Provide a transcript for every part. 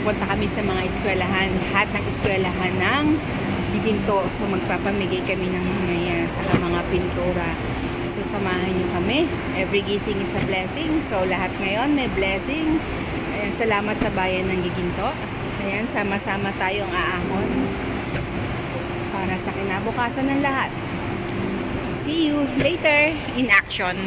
pupunta kami sa mga eskwelahan, lahat ng eskwelahan ng Giginto. So magpapamigay kami ng mga yan, saka mga pintura. So samahan nyo kami. Every gising is a blessing. So lahat ngayon may blessing. Ayan, salamat sa bayan ng Giginto. Ayan, sama-sama tayong aahon para sa kinabukasan ng lahat. See you later in action.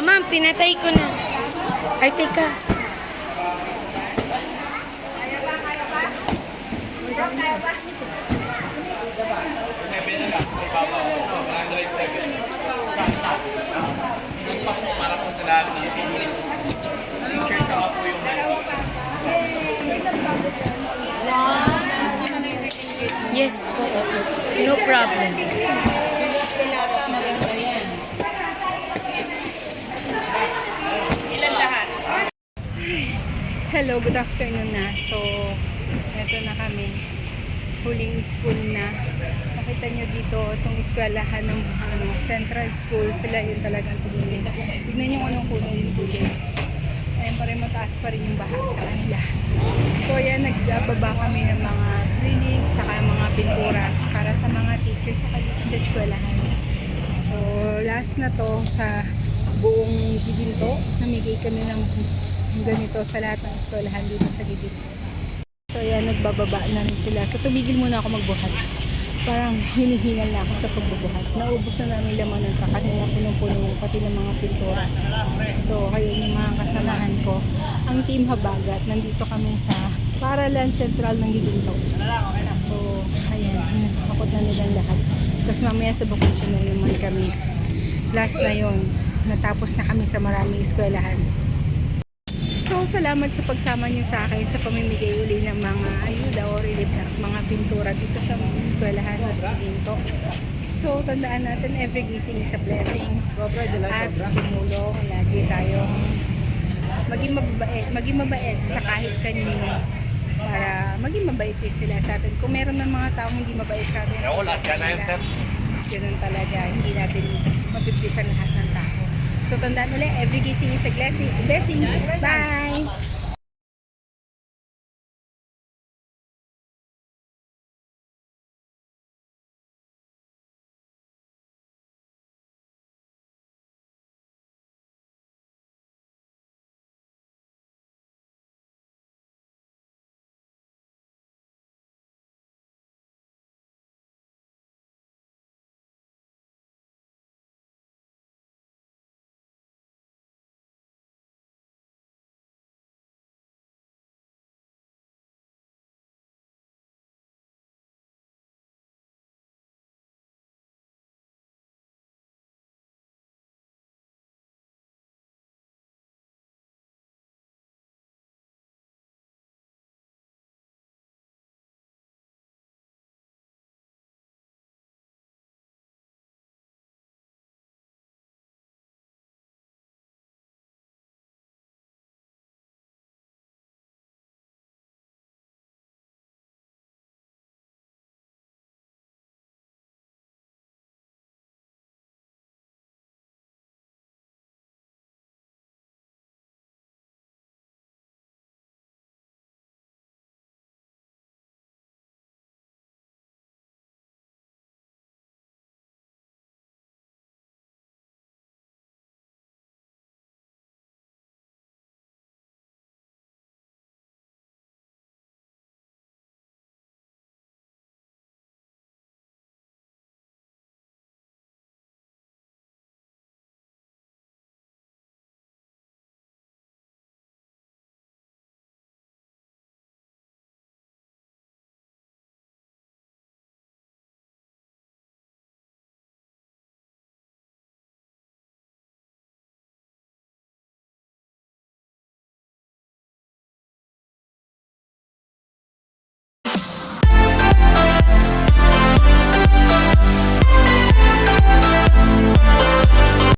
Ma'am, pinatay ko na. Ay, teka. Seven na lang sa ibabaw. 107. Isa. Para po sa lahat ng teacher ka po yung Yes po. No problem. Hello, good afternoon na. So, eto na kami. Huling school na. Nakita nyo dito, itong eskwelahan ng Central School. Sila yun talagang tumuli. Tignan nyo anong kulay yung tubig. Ayan pa rin, mataas pa rin yung baha sa kanila. So, ayan, nagbaba kami ng mga training, saka mga pintura para sa mga teachers sa dito sa eskwelahan. So, last na to sa buong Giginto. Namigay kami ng ganito sa lahat ng eskwelahan dito sa Giginto. So ayan, nagbababa na rin sila. So tumigil muna ako magbuhat. Parang hinihingal na ako sa pagbubuhat. Naubos na namin laman ng truck. Kanina punong-puno pati ng mga pintura. So ayun yung mga kasamahan ko. Ang Team Habagat, nandito kami sa Paralan Central ng Giginto. So ayan, nakakot na nilang lahat. Tapos mamaya sa vacation na naman kami. Last na yun. Natapos na kami sa maraming eskwelahan. So, salamat sa pagsama nyo sa akin sa pamimigay uli ng mga ayuda o relief ng mga pintura dito sa mga eskwelahan sa Giginto. So, tandaan natin, every gising is a blessing. At tumulong, lagi tayong maging mabait sa kahit kanino para maging mabait din sila sa atin. Kung meron ng mga taong hindi mabait sa atin, ganun talaga, hindi natin mapipisan lahat ng tao. So, tandaan ulit, every gising is a blessing. Bye!